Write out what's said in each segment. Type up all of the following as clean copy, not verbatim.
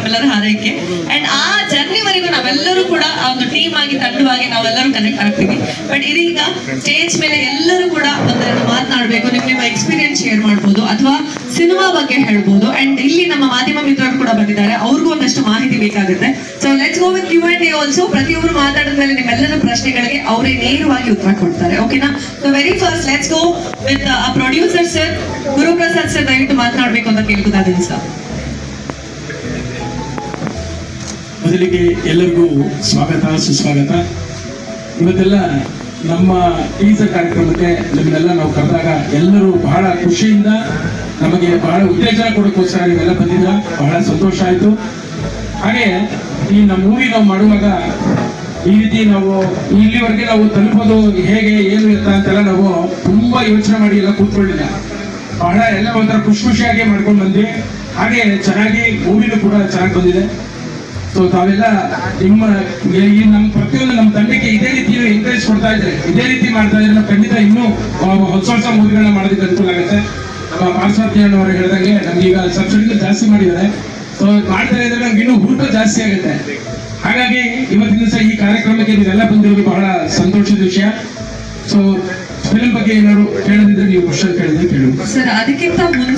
ನಮ್ಮೆಲ್ಲರ ಹಾರೈಕೆ. ಅಂಡ್ ಆ ಜರ್ನಿವರೆಗೂ ನಾವೆಲ್ಲರೂ ಕೂಡ ಒಂದು ಟೀಮ್ ಆಗಿ ತಂಡವಾಗಿ ನಾವೆಲ್ಲರೂ ಕನೆಕ್ಟ್ ಆಗ್ತೀವಿ. ಬಟ್ ಇದೀಗ ಸ್ಟೇಜ್ ಮೇಲೆ ಎಲ್ಲರೂ ಕೂಡ ಒಂದೆರಡು ಮಾತನಾಡಬೇಕು, ನಿಮ್ಮ ಎಕ್ಸ್ಪೀರಿಯನ್ಸ್ ಶೇರ್ ಮಾಡ್ಬೋದು ಅಥವಾ ಸಿನಿಮಾ ಬಗ್ಗೆ ಹೇಳ್ಬೋದು. ಅಂಡ್ ಇಲ್ಲಿ ನಮ್ಮ ಮಾಧ್ಯಮ ಮಿತ್ರರು ಕೂಡ ಬಂದಿದ್ದಾರೆ, ಅವ್ರಿಗೂ ಒಂದಷ್ಟು ಮಾಹಿತಿ ಬೇಕಾಗುತ್ತೆ. So let's go with Q&A also. ಪ್ರತಿಯೊಬ್ಬರು ಮಾತಾಡಿದ ಮೇಲೆ ನಿಮ್ಮೆಲ್ಲರ ಪ್ರಶ್ನೆಗಳಿಗೆ ಅವರೇ ನೇರವಾಗಿ ಉತ್ತರ ಕೊಡ್ತಾರೆ. ಓಕೆನಾ? So very first let's go with producer sir Guruprasad sir. ದಯವಿಟ್ಟು ಮಾತನಾಡಬೇಕು ಅಂತ ಕೇಳ್ಕೊತಾದ್ದೀನಿ ಸರ್. ಮೊದಲಿಗೆ ಎಲ್ಲರಿಗೂ ಸ್ವಾಗತ ಸುಸ್ವಾಗತ. ಇವತ್ತೆಲ್ಲ ನಮ್ಮ ಟೀಸರ್ ಕಾರ್ಯಕ್ರಮಕ್ಕೆ ನಿಮ್ಮನ್ನೆಲ್ಲ ನಾವು ಕರೆದಾಗ ಎಲ್ಲರೂ ಬಹಳ ಖುಷಿಯಿಂದ ನಮಗೆ ಬಹಳ ಉತ್ತೇಜನ ಕೊಡೋಕ್ಕೋಸ್ಕರ ನೀವೆಲ್ಲ ಬಂದಿದ್ದೀರಾ. ಬಹಳ ಸಂತೋಷ ಆಯಿತು. ಹಾಗೆ ಈ ನಮ್ಮ ಮೂವಿ ನಾವು ಮಾಡುವಾಗ ಈ ರೀತಿ ನಾವು ಇಲ್ಲಿವರೆಗೆ ನಾವು ತಲುಪೋದು ಹೇಗೆ ಏನು ಅಂತ ಅಂತೆಲ್ಲ ನಾವು ತುಂಬಾ ಯೋಚನೆ ಮಾಡಿ ಎಲ್ಲ ಕೂತ್ಕೊಳ್ಳಿಲ್ಲ. ಬಹಳ ಎಲ್ಲ ಒಂಥರ ಖುಷಿಯಾಗಿ ಮಾಡ್ಕೊಂಡು ಬಂದ್ವಿ. ಹಾಗೆ ಚೆನ್ನಾಗಿ ಮೂವಿನೂ ಕೂಡ ಚೆನ್ನಾಗಿ ಬಂದಿದೆ. ಸೊ ತಾವೆಲ್ಲ ನಿಮ್ಮ ಪ್ರತಿಯೊಂದು ನಮ್ಮ ತಂಡಕ್ಕೆ ಇದೇ ರೀತಿ ಎಂಕರೇಜ್ ಕೊಡ್ತಾ ಇದ್ರೆ, ಇದೇ ರೀತಿ ಮಾಡ್ತಾ ಇದ್ರೆ ನಾವು ಖಂಡಿತ ಇನ್ನೂ ಹೊಸ ಮೂವಿಗಳನ್ನ ಮಾಡೋದಕ್ಕೆ ಅನುಕೂಲ ಆಗುತ್ತೆ. ನಮ್ಮ ಪಾರ್ಶ್ವತಿಯಣ್ಣವರು ಹೇಳಿದಂಗೆ ನಮ್ಗೆ ಈಗ ಸಬ್ಸಿಡಿ ಜಾಸ್ತಿ ಮಾಡಿದ್ದಾರೆ. ಸೊ ಮಾಡ್ತಾ ಇದ್ರೆ ನಮ್ಗೆ ಇನ್ನೂ ಹುರುಪು ಜಾಸ್ತಿ ಆಗುತ್ತೆ. ಹಾಗಾಗಿ ಇವತ್ತಿನ ದಿವಸ ಈ ಕಾರ್ಯಕ್ರಮಕ್ಕೆ ನೀವೆಲ್ಲ ಬಂದಿರೋದು ಬಹಳ ಸಂತೋಷದ ವಿಷಯ. ಸೊ ಫಿಲ್ಮ್ ಬಗ್ಗೆ ಏನಾದ್ರು ಕೇಳದಿದ್ರೆ ನೀವು ಕ್ವಶನ್ ಕೇಳಿದ್ರೆ ಕೇಳಿ ಸರ್. ಅದಕ್ಕಿಂತ ಮುಂದೆ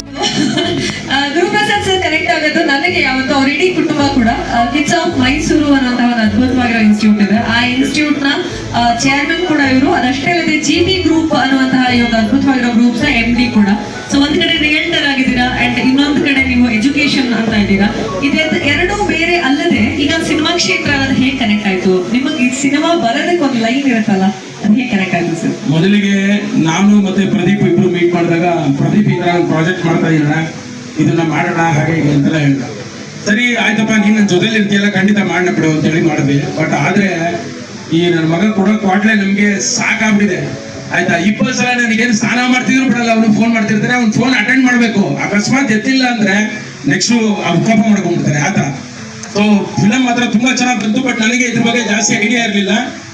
ಗುರುಪ್ರಸಾದ್ ಸರ್ ಕನೆಕ್ಟ್ ಆಗೋದು ನನಗೆ ಯಾವತ್ತು ಅವ್ರ ಇಡೀ ಕುಟುಂಬ ಕೂಡ ಕಿಡ್ಸ್ ಆಫ್ ಮೈಸೂರು ಅನ್ನೋಂತಹ ಒಂದು ಅದ್ಭುತವಾಗಿರೋ ಇನ್ಸ್ಟಿಟ್ಯೂಟ್ ಇದೆ. ಆ ಇನ್ಸ್ಟಿಟ್ಯೂಟ್ ನ ಚೇರ್ಮನ್ ಕೂಡ ಇವರು. ಅದಷ್ಟೇ ಅಲ್ಲದೆ GB ಗ್ರೂಪ್ ಅನ್ನುವಂತಹ ಈ ಒಂದು ಅದ್ಭುತವಾಗಿರೋ ಗ್ರೂಪ್ಸ್ ನ MD ಕೂಡ. ಸೊ ಒಂದ್ ಕಡೆ ರಿಯಲ್ಟರ್ ಆಗಿದ್ದೀರಾ ಅಂಡ್ ಇನ್ನೊಂದು ಕಡೆ ನೀವು ಎಜುಕೇಶನ್ ಅಂತ ಇದ್ದೀರಾ. ಎರಡೂ ಬೇರೆ ಅಲ್ಲದೆ ಈಗ ಸಿನಿಮಾ ಕ್ಷೇತ್ರ ಅನ್ನೋದು ಹೇಗೆ ಕನೆಕ್ಟ್ ಆಯ್ತು ನಿಮಗೆ? ಈ ಸಿನಿಮಾ ಬರೋದಕ್ಕೆ ಒಂದು ಲೈನ್ ಇರುತ್ತಲ್ಲ, ಅದು ಹೇಗೆ ಕನೆಕ್ಟ್ ಆಯ್ತು ಸರ್? ಮೊದಲಿಗೆ ನಾನು ಮತ್ತೆ ಪ್ರದೀಪ್ ಇಬ್ರು ಮೀಟ್ ಮಾಡಿದಾಗ ಪ್ರದೀಪ್ ಈಗ ಒಂದು ಪ್ರಾಜೆಕ್ಟ್ ಮಾಡ್ತಾ ಇರೋಣ, ಇದನ್ನ ಮಾಡೋಣ ಹಾಗೆ ಹೀಗೆ ಅಂತೆಲ್ಲ ಹೇಳಿದ. ಸರಿ ಆಯ್ತಪ್ಪ, ನೀನ್ ನನ್ನ ಜೊತೆಲಿ ಇರ್ತೀಯಲ್ಲ, ಖಂಡಿತ ಮಾಡೋಣ ಬಿಡು ಅಂತೇಳಿ ಮಾಡಿದ್ವಿ. ಬಟ್ ಆದ್ರೆ ಈ ನನ್ನ ಮಗ ಕೊಡೋ ಕ್ವಾಟ್ಲೆ ನಮ್ಗೆ ಸಾಕಾಗ್ಬಿಟ್ಟಿದೆ. ಆಯ್ತಾ, 20 ಸಲ ನನಗೇನು ಸ್ನಾನ ಮಾಡ್ತಿದ್ರು ಬಿಡಲ್ಲ, ಅವ್ನು ಫೋನ್ ಮಾಡ್ತಿರ್ತಾರೆ. ಅವ್ನು ಫೋನ್ ಅಟೆಂಡ್ ಮಾಡ್ಬೇಕು, ಅಕಸ್ಮಾತ್ ಎತ್ತಿಲ್ಲ ಅಂದ್ರೆ ನೆಕ್ಸ್ಟ್ ಕೋಪ ಮಾಡ್ಕೊಂಡ್ಬಿಡ್ತಾರೆ ಆತ. ಸೊ ಫಿಲಮ್ ಮಾತ್ರ ತುಂಬಾ ಚೆನ್ನಾಗಿ ಬಂತು. ಬಟ್ ನನಗೆ ಇದ್ರ ಬಗ್ಗೆ ಜಾಸ್ತಿ ಐಡಿಯಾ ಇರಲಿಲ್ಲ.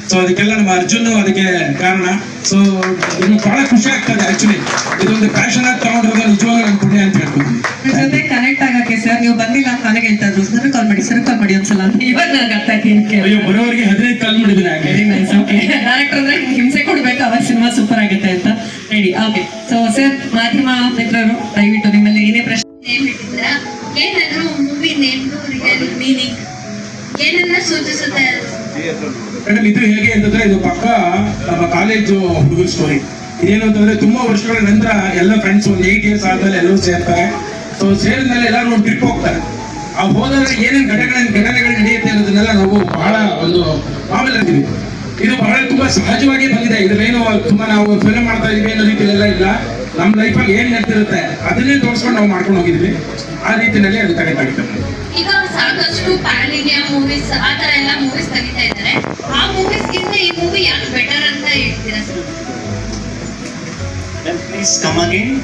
ಸೊ ಅದಕ್ಕೆಲ್ಲ ನಮ್ಮ ಅರ್ಜುನ್ ಅದಕ್ಕೆ ಕಾರಣ. ಸೊ ನಿಮ್ಗೆ ಬಹಳ ಖುಷಿ ಆಗ್ತದೆ. ಆಕ್ಚುಲಿ ಇದೊಂದು ಪ್ಯಾಷನ್ ಆಗಿ ತಗೊಂಡಿರೋದು ನಿಜವಾಗ್ಲೂ ನನ್ನ ಪುಣ್ಯ ಅಂತ ಹೇಳ್ತೀನಿ. ಜೊತೆ ಕನೆಕ್ಟ್ ಆಗಕ್ಕೆ ಸರ್ ನೀವು ಬಂದಿಲ್ಲ ಅಂತ ನನಗೆ ಹೇಳ್ತಾ ಇದ್ರು, ಸರ್ ಕಾಲ್ ಮಾಡಿ ಒಂದ್ಸಲ ಅಂತ. ಇವಾಗ ನನಗೆ ಅರ್ಥ ಆಯ್ತು. ಅಯ್ಯೋ, ಬರೋವರೆಗೆ 15 ಕಾಲ್ ಮಾಡಿದ್ದೀನಿ. ಡೈರೆಕ್ಟರ್ ಅಂದ್ರೆ ಹಿಂಸೆ ಕೊಡ್ಬೇಕು, ಅವಾಗ ಸಿನಿಮಾ ಸೂಪರ್ ಆಗುತ್ತೆ ಅಂತ ರೆಡಿ. ಓಕೆ. ಸೊ ಸರ್, ಮಾಧ್ಯಮ ಮಿತ್ರರು ದಯವಿಟ್ಟು ನಿಮ್ಮಲ್ಲಿ ಏನೇ ಪ್ರಶ್ನೆ ಏನಾದ್ರೂ ಮೂವಿ ನೇಮ್ದು ರಿಯಲ್ ಮೀನಿಂಗ್ ಏನನ್ನ ಸೂಚಿಸುತ್ತೆ ಮೇಡಮ್? ಇದು ಹೇಗೆ ಅಂತಂದ್ರೆ, ಇದು ಪಕ್ಕ ನಮ್ಮ ಕಾಲೇಜು ಹುಡುಗರ ಸ್ಟೋರಿ. ಇದೇನು ಅಂತಂದ್ರೆ, ತುಂಬಾ ವರ್ಷಗಳ ನಂತರ ಎಲ್ಲ ಫ್ರೆಂಡ್ಸ್ ಒಂದು 8 years ಆದ್ಮೇಲೆ ಎಲ್ಲರೂ ಸೇರ್ತಾರೆ. ಸೊ ಸೇರಿದ್ಮೇಲೆ ಎಲ್ಲರೂ ಒಂದು ಟ್ರಿಪ್ ಹೋಗ್ತಾರೆ. ಆ ಹೋದಾಗ ಏನೇನು ಘಟನೆಗಳು ನಡೆಯುತ್ತೆ ಅನ್ನೋದನ್ನೆಲ್ಲ ನಾವು ಬಹಳ ಒಂದು ಮಾಮೂಲಿ ಇರ್ತೀವಿ. ಇದು ಬಹಳ ತುಂಬಾ ಸಹಜವಾಗಿ ಬಂದಿದೆ. ಇದ್ರೇನು ತುಂಬಾ ನಾವು ಫಿಲ್ಮ್ ಮಾಡ್ತಾ ಇದೀವಿ ಅನ್ನೋ ರೀತಿಯಲ್ಲೆಲ್ಲ ಇಲ್ಲ. ನಮ್ಮ ಲೈಫಲ್ಲಿ ಏನ್ ನಡ್ತಿರುತ್ತೆ ಅದನ್ನೇ ತೋರಿಸ್ಕೊಂಡು ನಾವು ಮಾಡ್ಕೊಂಡು ಹೋಗಿದ್ವಿ. ಆ ರೀತಿಯಲ್ಲಿ ಅದು ಕನೆಕ್ಟ್ ಆಗುತ್ತೆ. ಈಗ ಸಾಕಷ್ಟು ಪ್ಯಾನ್ ಇಂಡಿಯಾ ಮೂವೀಸ್ ಆ ತರ ಎಲ್ಲ ಮೂವೀಸ್ ತೆಗಿತಾ ಇದ್ದಾರೆ. ಆ ಮೂವೀಸ್ ಗಿಂತ ಈ ಮೂವಿ ಯಾಕೆ ಬೆಟರ್ ಅಂತ ಹೇಳ್ತೀರಾ ಸರ್? Please come again.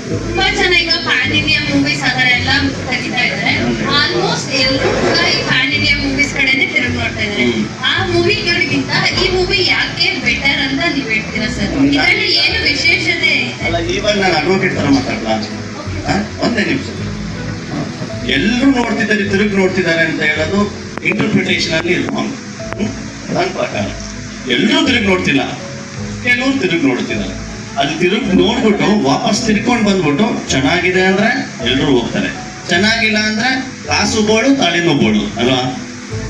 ತುಂಬಾ ಜನ ಈಗ ಪ್ಯಾನ್ ಇಂಡಿಯಾ ಮೂವೀಸ್ ಆ ತರ ಎಲ್ಲ ತೆಗಿತಾ ಇದ್ದಾರೆ. ಆಲ್ಮೋಸ್ಟ್ ಎಲ್ಲರೂ ಕೂಡ ಈ ಪ್ಯಾನ್ ಇಂಡಿಯಾ ಮೂವೀಸ್ ಕಡೆನೆ ತಿರುಗಿ ನೋಡ್ತಾ ಇದ್ದಾರೆ. ಆ ಮೂವಿಗಳಿಗಿಂತ ಈ ಮೂವಿ ಯಾಕೆ ಬೆಟರ್ ಅಂತ ನೀವ್ ಹೇಳ್ತೀರಾ ಸರ್? ಇದರಲ್ಲಿ ಏನು ವಿಶೇಷತೆ ಅಲ್ಲ, ಇವಾಗ ನಾನು ಅಡ್ವೊಕೇಟ್ ತರ ಮಾತಾಡ್ಲಾ? ಒಂದೇ ನಿಮಿಷ. ಎಲ್ಲರೂ ನೋಡ್ತಿದ್ದಾರೆ, ತಿರುಗಿ ನೋಡ್ತಿದ್ದಾರೆ ಅಂತ ಹೇಳೋದು ಇಂಟರ್ಪ್ರಿಟೇಷನ್ ಅಲ್ಲಿ ರಾಂಗ್. ನನ್ನ ಪ್ರಕಾರ ಎಲ್ಲರೂ ತಿರುಗಿ ನೋಡ್ತಿಲ್ಲ, ಕೆಲವರು ತಿರುಗಿ ನೋಡ್ತಿದ್ದಾರೆ. ಅಲ್ಲಿ ತಿರುಗಿ ನೋಡ್ಬಿಟ್ಟು ವಾಪಸ್ ತಿರ್ಕೊಂಡು ಬಂದ್ಬಿಟ್ಟು ಚೆನ್ನಾಗಿದೆ ಅಂದ್ರೆ ಎಲ್ಲರೂ ಹೋಗ್ತಾರೆ, ಚೆನ್ನಾಗಿಲ್ಲ ಅಂದ್ರೆ ಕಾಸು ಬೋಳು ತಾಳಿನೂ ಬೋಳು ಅಲ್ವಾ?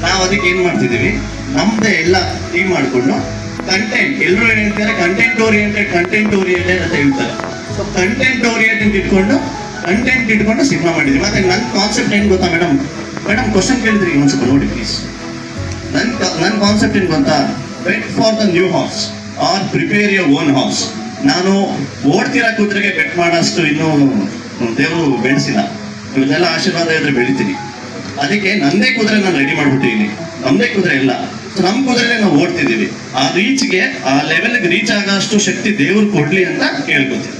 ನಾವು ಅದಕ್ಕೆ ಏನ್ ಮಾಡ್ತಿದೀವಿ, ನಮ್ದೇ ಎಲ್ಲ ಟೀಮ್ ಮಾಡ್ಕೊಂಡು ಕಂಟೆಂಟ್, ಎಲ್ಲರೂ ಏನ್ ಹೇಳ್ತಾರೆ ಕಂಟೆಂಟ್ ಓರಿಯೆಂಟೆಡ್ ಅಂತ ಹೇಳ್ತಾರೆ. ಸೊ ಕಂಟೆಂಟ್ ಓರಿಯೆಂಟೆಡ್ ಇಟ್ಕೊಂಡು ಸಿನಿಮಾ ಮಾಡಿದ್ವಿ. ಮತ್ತೆ ನನ್ನ ಕಾನ್ಸೆಪ್ಟ್ ಏನ್ ಗೊತ್ತಾ ಮೇಡಮ್? ಕ್ವಶನ್ ಕೇಳಿದ್ರಿ ಒಂದ್ಸಲ ನೋಡಿ ಪ್ಲೀಸ್. ನನ್ನ ಕಾನ್ಸೆಪ್ಟ್ ಏನ್ ಗೊತ್ತಾ? Bet for the new horse or prepare your own horse. ನಾನು ಓಡ್ತಿರೋ ಕುದುರೆಗೆ ಬೆಟ್ ಮಾಡೋಷ್ಟು ಇನ್ನೂ ದೇವರು ಬೆಳೆಸಿಲ್ಲ. ಇವತ್ತೆಲ್ಲ ಆಶೀರ್ವಾದ ಇದ್ರೆ ಬೆಳಿತೀನಿ. ಅದಕ್ಕೆ ನಂದೇ ಕುದುರೆ ನಾನು ರೆಡಿ ಮಾಡ್ಬಿಟ್ಟಿದ್ದೀನಿ. ನಮ್ದೇ ಕುದುರೆ ಇಲ್ಲ, ನಮ್ಮ ಕುದುರೆನೇ ನಾವು ಓಡ್ತಿದ್ದೀವಿ. ಆ ರೀಚ್ಗೆ, ಆ ಲೆವೆಲ್ಗೆ ರೀಚ್ ಆಗೋಷ್ಟು ಶಕ್ತಿ ದೇವ್ರು ಕೊಡ್ಲಿ ಅಂತ ಕೇಳ್ಕೊತೀನಿ.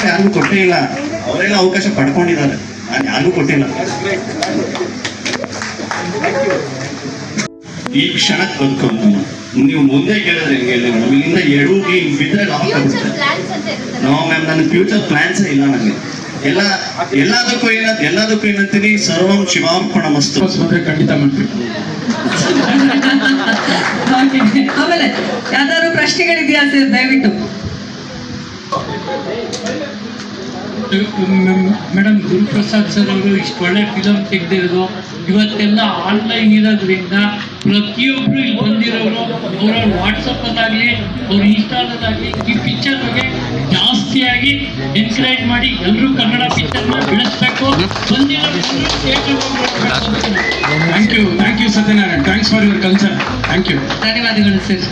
ಯಾರಿಗೂ ಕೊಟ್ಟೇ ಇಲ್ಲ, ಅವರೆಲ್ಲ ಅವಕಾಶ ಪಡ್ಕೊಂಡಿದ್ದಾರೆ, ನಾನು ಯಾರಿಗೂ ಕೊಟ್ಟಿಲ್ಲ. ಈ ಕ್ಷಣಕ್ಕೆ ಬದುಕೊಂಡು ನೀವು ಮುಂದೆ ಕೇಳಿದ್ರೆ ಹೆಂಗೆ ಮೇಡಮ್? ಇಲ್ಲಿಂದ ಎಡೂಗಿ ಬಿದ್ದರೆ ಲಾಕ್ ಆಗುತ್ತೆ. ನೋ ಮ್ಯಾಮ್, ನನ್ನ ಫ್ಯೂಚರ್ ಪ್ಲಾನ್ಸೇ ಇಲ್ಲ ನನಗೆ. ಎಲ್ಲದಕ್ಕೂ ಏನಂತೀನಿ, ಸರ್ವಂ ಶಿವಾರ್ಪಣಮಸ್ತು. ವಾಪಸ್ ಬಂದ್ರೆ ಖಂಡಿತ ಮಾಡ್ತೀವಿ. Okay. ಆಮೇಲೆ ಯಾವ್ದಾದ್ರು ಪ್ರಶ್ನೆಗಳಿದೆಯಾ ಸರ್? ದಯವಿಟ್ಟು. ಮೇಡಮ್, ಗುರುಪ್ರಸಾದ್ ಸರ್ ಅವರು ಇಷ್ಟು ಒಳ್ಳೆ ಫಿಲಮ್ ತೆಗೆದಿರೋದು, ಇವತ್ತೆಲ್ಲ ಆನ್ಲೈನ್ ಇರೋದ್ರಿಂದ ಪ್ರತಿಯೊಬ್ರು ಇಲ್ಲಿ ಬಂದಿರೋರು ಅವರ ವಾಟ್ಸಪ್ ಅಲ್ಲಾಗ್ಲಿ ಅವ್ರ ಇನ್ಸ್ಟಾದಲ್ಲಾಗ್ಲಿ ಈ ಪಿಕ್ಚರ್ ಬಗ್ಗೆ ಜಾಸ್ತಿಯಾಗಿ ಎನ್ಕರೇಜ್ ಮಾಡಿ ಎಲ್ಲರೂ ಕನ್ನಡ ಪಿಕ್ಚರ್ನ ಬೆಳೆಸ್ಬೇಕು. ಬಂದಿರೋ thank you Satyanarayan, thanks for your culture. Thank you. ಧನ್ಯವಾದಗಳು ಸರ್.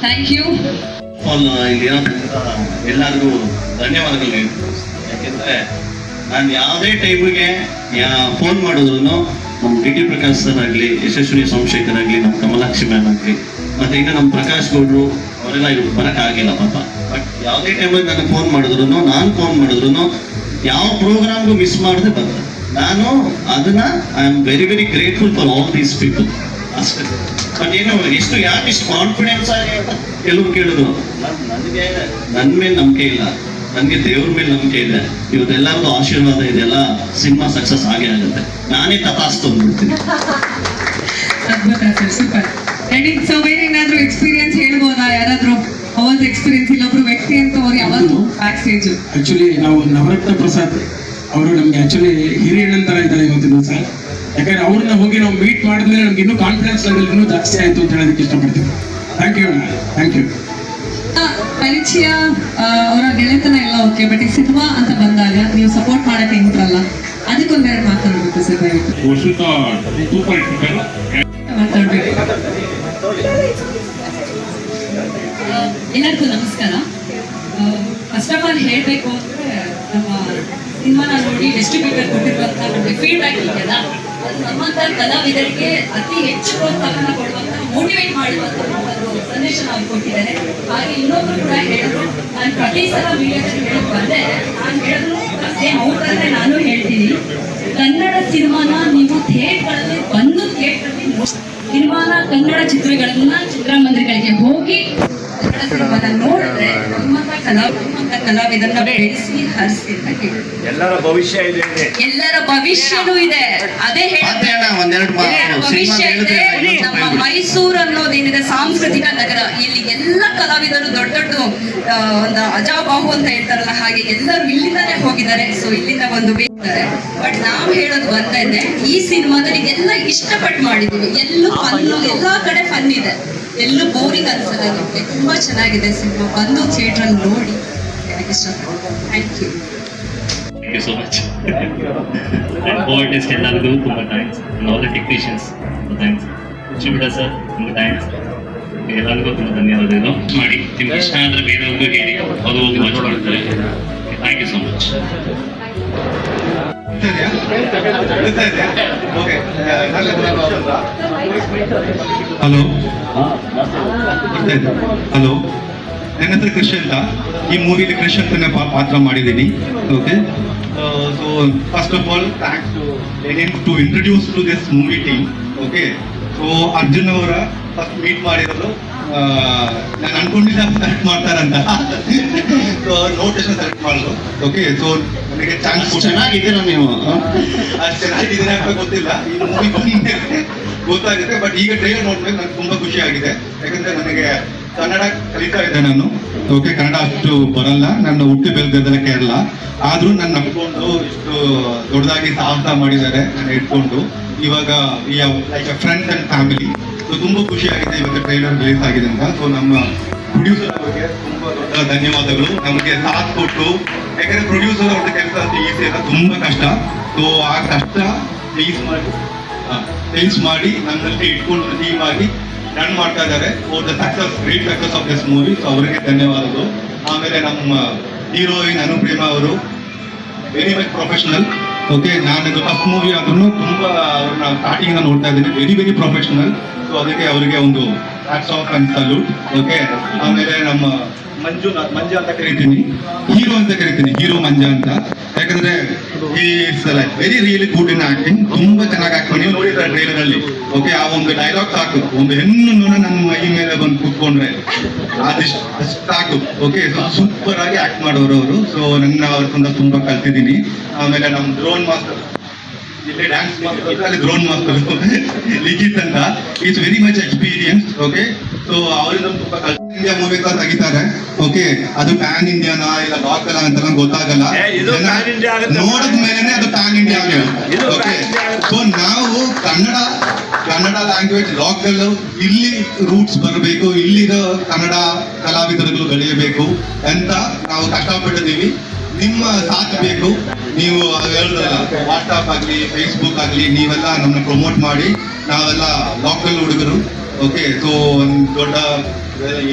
Thank you. ಎಲ್ಲರಿಗೂ ಧನ್ಯವಾದಗಳು ಹೇಳಿ. ಯಾಕೆಂದ್ರೆ ನಾನು ಯಾವುದೇ ಟೈಮಿಗೆ ಫೋನ್ ಮಾಡಿದ್ರು ನಮ್ಮ ಡಿ ಪ್ರಕಾಶ್ ಸರ್ ಆಗಲಿ, ಯಶಸ್ವಿನಿ ಸೋಮಶೇಖರ್ ಆಗಲಿ, ನಮ್ಮ ಕಮಲಾಕ್ಷಿ ಮ್ಯಾಮ್ ಆಗಲಿ, ಮತ್ತೆ ಈಗ ನಮ್ಮ ಪ್ರಕಾಶ್ ಗೌಡ್ರು ಅವರೆಲ್ಲ ಇವ್ರು ಬರೋಕ್ಕಾಗಿಲ್ಲ ಪಾಪ. ಬಟ್ ಯಾವುದೇ ಟೈಮಲ್ಲಿ ನನಗೆ ಫೋನ್ ಮಾಡಿದ್ರು, ನಾನು ಫೋನ್ ಮಾಡಿದ್ರು ಯಾವ ಪ್ರೋಗ್ರಾಮ್ಗೂ ಮಿಸ್ ಮಾಡದೆ ಬರ್ತಾರೆ. ನಾನು ಅದನ್ನ I am very very grateful for all these people ಅಷ್ಟೇ. ಬಟ್ ಏನು ಯಾಕೆ ಇಷ್ಟು ಕಾನ್ಫಿಡೆನ್ಸ್ ಆಗಿ ಕೆಲವರು ಕೇಳಿದ್ರು, ನನಗೆ ನನ್ನ ಮೇಲೆ ನಂಬಿಕೆ ಇಲ್ಲ, ನನಗೆ ದೇವ್ರ ಮೇಲೆ ನಂಬಿಕೆ ಇದೆ, ಇವತ್ತೆಲ್ಲರಿಗೂ ಆಶೀರ್ವಾದ ಇದೆಯಲ್ಲ, ಸಿನಿಮಾ ಸಕ್ಸಸ್ ಆಗೇ ಆಗುತ್ತೆ, ನಾನೇ ತಥಾಸ್ತು ಅಂದ್ಬಿಡ್ತೀನಿ. ಅದ್ಭುತ ಸರ್, ಸೂಪರ್. ಸೊ ಬೇರೆ ಏನಾದ್ರು ಎಕ್ಸ್ಪೀರಿಯನ್ಸ್ ಹೇಳ್ಬೋದಾ? ಯಾರಾದ್ರೂ ಅವತ್ತು ಎಕ್ಸ್ಪೀರಿಯನ್ಸ್, ಇಲ್ಲೊಬ್ರು ವ್ಯಕ್ತಿ ಅಂತ ಅವ್ರು ಯಾವತ್ತು ಬ್ಯಾಕ್ ಸ್ಟೇಜ್. ಆಕ್ಚುಲಿ ನಾವು ನವರತ್ನ ಪ್ರಸಾದ್ ಅವರು ನಮ್ಗೆ ಆಕ್ಚುಲಿ ಹಿರಿಯಣ್ಣನ ತರ ಇದ್ದಾರೆ ಇವತ್ತಿನ ದಿವಸ. ಯಾಕಂದ್ರೆ ಅವ್ರನ್ನ ಹೋಗಿ ನಾವು ಮೀಟ್ ಮಾಡಿದ್ಮೇಲೆ ನಮ್ಗೆ ಇನ್ನೂ ಕಾನ್ಫಿಡೆನ್ಸ್ ಲೆವೆಲ್ ಇನ್ನೂ ಜಾಸ್ತಿ ಆಯ್ತು ಅಂತ ಹೇಳೋದಕ್ಕೆ ಇಷ್ಟಪಡ್ತೀವಿ. Thank you. ಪರಿಚಯ, ಅವರ ಗೆಳೆತನ ಎಲ್ಲ ಓಕೆ, ಬಟ್ ಈ ಸಿನಿಮಾ ಅಂತ ಬಂದಾಗ ನೀವು ಸಪೋರ್ಟ್ ಮಾಡಕ್ಕೆ ನಿಂತ್ರಲ್ಲ, ಅದಕ್ಕೊಂದೆರಡು ಮಾತಾಡ್ಬೇಕು ಸರ್. ಮಾತಾಡ್ಬೇಕು. ಎಲ್ಲರಿಗೂ ನಮಸ್ಕಾರ. ಫಸ್ಟ್ ಆಫ್ ಆಲ್ ಹೇಳಬೇಕು ಅಂದರೆ, ನಮ್ಮ ಸಿನಿಮಾನ ನೋಡಿ ಡಿಸ್ಟ್ರಿಬ್ಯೂಟರ್ ಕೊಟ್ಟಿರುವಂಥ ಒಂದು ಫೀಡ್ಬ್ಯಾಕ್ ಇದೆಯಲ್ಲ, ಅದು ನಮ್ಮಂಥ ಕಲಾವಿದರಿಗೆ ಅತಿ ಹೆಚ್ಚು ಪ್ರೋತ್ಸಾಹನ ಕೊಡುವಂಥ, ಮೋಟಿವೇಟ್ ಮಾಡುವಂಥ ಒಂದು ಸಂದೇಶ ನಾವು ಕೊಟ್ಟಿದ್ದಾರೆ. ಹಾಗೆ ಇನ್ನೊಬ್ರು ಕೂಡ ಹೇಳಿದ್ರು, ನಾನು ಪ್ರತಿ ಸಲ ವಿಡಿಯೋದಲ್ಲಿ ಹೇಳಕ್ ಬಂದೆ, ನಾನು ಹೇಳಿದ್ರು ಸೇಮ್ ಅವ್ರ ಥರನೇ ನಾನು ಹೇಳ್ತೀನಿ, ಕನ್ನಡ ಸಿನಿಮಾನ ನೀವು ಥಿಯೇಟ್ಗಳಲ್ಲಿ ಬಂದು ಥಿಯೇಟ್ರಲ್ಲಿ ಸಿನಿಮಾನ, ಕನ್ನಡ ಚಿತ್ರಮಂದಿರಗಳಿಗೆ ಹೋಗಿ ಕನ್ನಡ ಸಿನಿಮಾನ ನೋಡಿದ್ರೆ ನಮ್ಮಂತ ಕಲಾವಿದನ್ನ ಬೆಳೆಸಿ ಹರಿಸಿ ಅಂತ ಹೇಳಿ. ಎಲ್ಲರ ಭವಿಷ್ಯ ಇದೆ, ಎಲ್ಲರ ಭವಿಷ್ಯನೂ ಇದೆ. ಅದೇ ಭವಿಷ್ಯ ಇದೆ. ನಮ್ಮ ಮೈಸೂರು ಅನ್ನೋದೇನಿದೆ ಸಾಂಸ್ಕೃತಿಕ ನಗರ, ಇಲ್ಲಿ ಎಲ್ಲ ಕಲಾವಿದರು ದೊಡ್ಡ ದೊಡ್ಡ ಒಂದು ಅಜಾಬಾಹು ಅಂತ ಹೇಳ್ತಾರಲ್ಲ, ಹಾಗೆ ಎಲ್ಲರೂ ಇಲ್ಲಿಂದಾನೇ ಹೋಗಿದ್ದಾರೆ. ಸೊ ಇಲ್ಲಿಂದ ಒಂದು ಬೇಕಿದ್ದಾರೆ. ಬಟ್ ನಾವು ಹೇಳೋದು ಒಂದೇ, ಈ ಸಿನಿಮಾದಲ್ಲಿ ಎಲ್ಲ ಇಷ್ಟಪಟ್ಟು ಮಾಡಿದೀವಿ. ಎಲ್ಲೂ ಫನ್, ಎಲ್ಲಾ ಕಡೆ ಫನ್ ಇದೆ, ಎಲ್ಲೂ ಬೋರಿಂಗ್ ಅನ್ಸಲ್ಲ ನಿಮಗೆ. ತುಂಬಾ ಚೆನ್ನಾಗಿದೆ ಸಿನಿಮಾ, ಬಂದು ಥಿಯೇಟರ್ ಅಲ್ಲಿ ನೋಡಿ ಇಷ್ಟಪಡ್ತೀನಿ. Thank you so much. And co-artist ಎಲ್ಲರಿಗೂ ತುಂಬ thanks. All the technicians thanks. ಶಿವಡ ಸರ್ ತುಂಬ ಥ್ಯಾಂಕ್ಸ್. ಎಲ್ಲರಿಗೂ ತುಂಬ ಧನ್ಯವಾದಗಳು. ಮಾಡಿ ನಿಮ್ಗೆ ಇಷ್ಟ ಆದರೆ ಬೇರೆಯವ್ರಿಗೂ ಹೇಳಿ, ಅವರು ಹೋಗಿ ವಾಚ್ ಮಾಡ್ತಾರೆ. Thank you so much. Hello, ನನ್ನ ಹೆಸರು ಕೃಷಿ ಅಂತ. ಈ ಮೂವಿಲಿ ಕೃಷಿ ಅಂತನೇ ಪಾತ್ರ ಮಾಡಿದ್ದೀನಿ. Okay, so first of all thanks to Lenin to introduce to this movie team. Okay, so Arjun ಅವರ ಫಸ್ಟ್ ಮೀಟ್ ಮಾಡಿರೋದು ನಾನು ಅನ್ಕೊಂಡಿದ್ದ ಸೆಲೆಕ್ಟ್ ಮಾಡ್ತಾರಂತ. ಸೊ ನೋಟೇಶನ್ ಸೆಲೆಕ್ಟ್ ಮಾಡಿದ್ರು. ಓಕೆ, ಸೊ ನನಗೆ ಚಾನ್ಸ್ ಚೆನ್ನಾಗಿದ್ದೀರಾ ನೀವು? ಅಷ್ಟು ಚೆನ್ನಾಗಿದ್ದೀನಿ ಅಂತ ಗೊತ್ತಿಲ್ಲ, ಈ ಮೂವಿ ಬಂದಿದೆ ಗೊತ್ತಾಗುತ್ತೆ. ಬಟ್ ಈಗ ಟ್ರೈಲರ್ ನೋಡ್ಬೇಕು, ನನಗೆ ತುಂಬಾ ಖುಷಿ ಆಗಿದೆ. ಯಾಕಂದ್ರೆ ನನಗೆ ಕನ್ನಡ ಕಲಿತಾ ಇದ್ದೆ ನಾನು. ಓಕೆ, ಕನ್ನಡ ಅಷ್ಟು ಬರಲ್ಲ, ನನ್ನ ಹುಟ್ಟಿ ಬೆಳೆದಿದ್ದೆಲ್ಲ ಕೇರಳ. ಆದ್ರೂ ನನ್ನ ನಂಬ್ಕೊಂಡು ಇಷ್ಟು ದೊಡ್ಡದಾಗಿ ಸಾಹಸ ಮಾಡಿದ್ದಾರೆ ನನ್ನ ಇಟ್ಕೊಂಡು. ಇವಾಗ like friends and family. So ತುಂಬಾ ಖುಷಿ ಆಗಿದೆ ಇವತ್ತು ಟ್ರೈಲರ್ ರಿಲೀಸ್ ಆಗಿದೆ ಅಂತ. ಸೊ ನಮ್ಮ ಪ್ರೊಡ್ಯೂಸರ್ ಅವರಿಗೆ ತುಂಬಾ ದೊಡ್ಡ ಧನ್ಯವಾದಗಳು, ನಮಗೆ ಸಾಥ್ ಕೊಟ್ಟು. ಯಾಕಂದ್ರೆ ಪ್ರೊಡ್ಯೂಸರ್ ಅವ್ರದ್ದು ಕೆಲಸ ಅಂತ ಈಸಿ ಅಲ್ಲ, ತುಂಬಾ ಕಷ್ಟ. ಸೊ ಆ ಕಷ್ಟ ಸೇಲ್ಸ್ ಮಾಡಿ ನನ್ನಲ್ಲಿ ಇಟ್ಕೊಂಡು ಟೀಮ್ ಆಗಿ ರನ್ ಮಾಡ್ತಾ ಇದ್ದಾರೆ. For the success, great success of this movie. So ಅವರಿಗೆ ಧನ್ಯವಾದಗಳು. ಆಮೇಲೆ ನಮ್ಮ ಹೀರೋಯಿನ್ ಅನುಪ್ರೇಮ ಅವರು ವೆರಿ ಮಚ್ ಪ್ರೊಫೆಷನಲ್. ಓಕೆ, ನಾನಿದು ಫಸ್ಟ್ ಮೂವಿ ಆದ್ರೂ ತುಂಬಾ ಅವ್ರನ್ನ ಸ್ಟಾರ್ಟಿಂಗ್ ನೋಡ್ತಾ ಇದ್ದೀನಿ, ವೆರಿ ವೆರಿ ಪ್ರೊಫೆಷನಲ್. ಸೊ ಅದಕ್ಕೆ ಅವರಿಗೆ ಒಂದು hats off and salute. Okay, ಆಮೇಲೆ ನಮ್ಮ ಮಂಜ ಅಂತ ಕರಿತೀನಿ, ಹೀರೋ ಅಂತ ಕರಿತೀನಿ, ಹೀರೋ ಮಂಜ ಅಂತ. ಯಾಕಂದ್ರೆ very really good in acting, ತುಂಬಾ ಚೆನ್ನಾಗಿ ಆಕ್ಟ್ ನೀವು ನೋಡಿದ್ರೆ ಟ್ರೈಲರ್ ಅಲ್ಲಿ. ಓಕೆ, ಆ ಒಂದು ಡೈಲಾಗ್ ಸಾಕು, ಒಂದು ಹೆಣ್ಣು ನನ್ನ ಮೈ ಮೇಲೆ ಬಂದು ಕೂತ್ಕೊಂಡ್ರೆ ಅದಿಷ್ಟು ಸಾಕು. ಓಕೆ, ಸೂಪರ್ ಆಗಿ ಆಕ್ಟ್ ಮಾಡೋರು ಅವರು. ಸೊ ನನ್ನ ಅವ್ರ ತುಂಬಾ ಕಲ್ತಿದ್ದೀನಿ. ಆಮೇಲೆ ನಮ್ಮ ಡ್ರೋನ್ ಮಾಸ್ಟರ್, ಇಲ್ಲಿ ಡ್ಯಾನ್ಸ್ ಮಾಸ್ಟರ್ ಅಲ್ಲಿ ಡ್ರೋನ್ ಮಾಸ್ಟರ್ ಲಿಖಿತ್ ಅಂತ, is very much experience. Okay, so ಅವರಿಂದ ತುಂಬಾ ಇಂಡಿಯಾ ಮೂವಿ ತೆಗಿತಾರೆ. ಓಕೆ, ಅದು ಪ್ಯಾನ್ ಇಂಡಿಯಾನಾ ಇಲ್ಲ ಲಾಕಲ್ ಅಂತ ಗೊತ್ತಾಗಲ್ಲ, ನೋಡಿದ ಮೇಲೆ ಅದು ಪ್ಯಾನ್ ಇಂಡಿಯಾ ಆಗಿದೆ. ಓಕೆ, ಸೊ ನಾವು ಕನ್ನಡ ಲ್ಯಾಂಗ್ವೇಜ್ ಲಾಕಲ್ ಇಲ್ಲಿ ರೂಟ್ಸ್ ಬರಬೇಕು, ಇಲ್ಲಿರೋ ಕನ್ನಡ ಕಲಾವಿದರುಗಳು ಬೆಳೆಯಬೇಕು ಅಂತ ನಾವು ಕಷ್ಟಪಟ್ಟಿದ್ದೀವಿ. ನಿಮ್ಮ ಸಾಥ್ ಬೇಕು. ನೀವು ಹೇಳಿದ್ರಲ್ಲ, ವಾಟ್ಸಾಪ್ ಆಗಲಿ ಫೇಸ್ಬುಕ್ ಆಗಲಿ, ನೀವೆಲ್ಲ ನಮ್ಮನ್ನ ಪ್ರಮೋಟ್ ಮಾಡಿ. ನಾವೆಲ್ಲ ಲಾಕಲ್ ಹುಡುಗರು. ಓಕೆ, ಸೊ ಒಂದು ದೊಡ್ಡ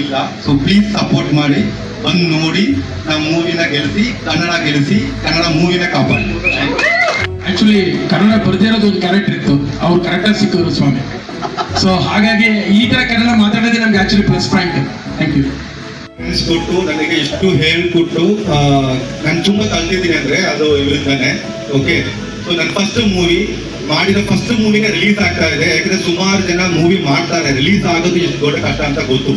ಇಲ್ಲ, ಸೊ ಪ್ಲೀಸ್ ಸಪೋರ್ಟ್ ಮಾಡಿ, ಬಂದು ನೋಡಿ ನಮ್ಮ ಮೂವಿನ ಗೆಲ್ಲಿಸಿ, ಕನ್ನಡ ಮೂವಿನ ಕಾಪಾಡಿ. ಆಕ್ಚುಲಿ ಕನ್ನಡ ಬರ್ದಿರೋದು ಒಂದು ಕ್ಯಾರೆಕ್ಟರ್ ಇತ್ತು, ಅವ್ರು ಕರೆಕ್ಟಾಗಿ ಸಿಕ್ಕಿದ್ರು ಸ್ವಾಮಿ. ಸೊ ಹಾಗಾಗಿ ಈ ತರ ಕನ್ನಡ ಮಾತಾಡೋದೇ ನಮ್ಗೆ actually plus point. Thank you. ಕೊಟ್ಟು ನನಗೆ ಎಷ್ಟು ಹೇಳ್ಕೊಟ್ಟು ನಾನು ತುಂಬಾ ಕಲ್ತಿದ್ದೀನಿ ಅಂದ್ರೆ ಅದು ಇವರಿಂದಾನೆ. ಓಕೆ, ಸೊ ನನ್ನ ಫಸ್ಟ್ ಮೂವಿನ ರಿಲೀಸ್ ಆಗ್ತಾ ಇದೆ. ಯಾಕಂದ್ರೆ ಸುಮಾರು ಜನ ಮೂವಿ ಮಾಡ್ತಾರೆ, ರಿಲೀಸ್ ಆಗೋದು ಎಷ್ಟು ದೊಡ್ಡ ಕಷ್ಟ ಅಂತ ಗೊತ್ತು.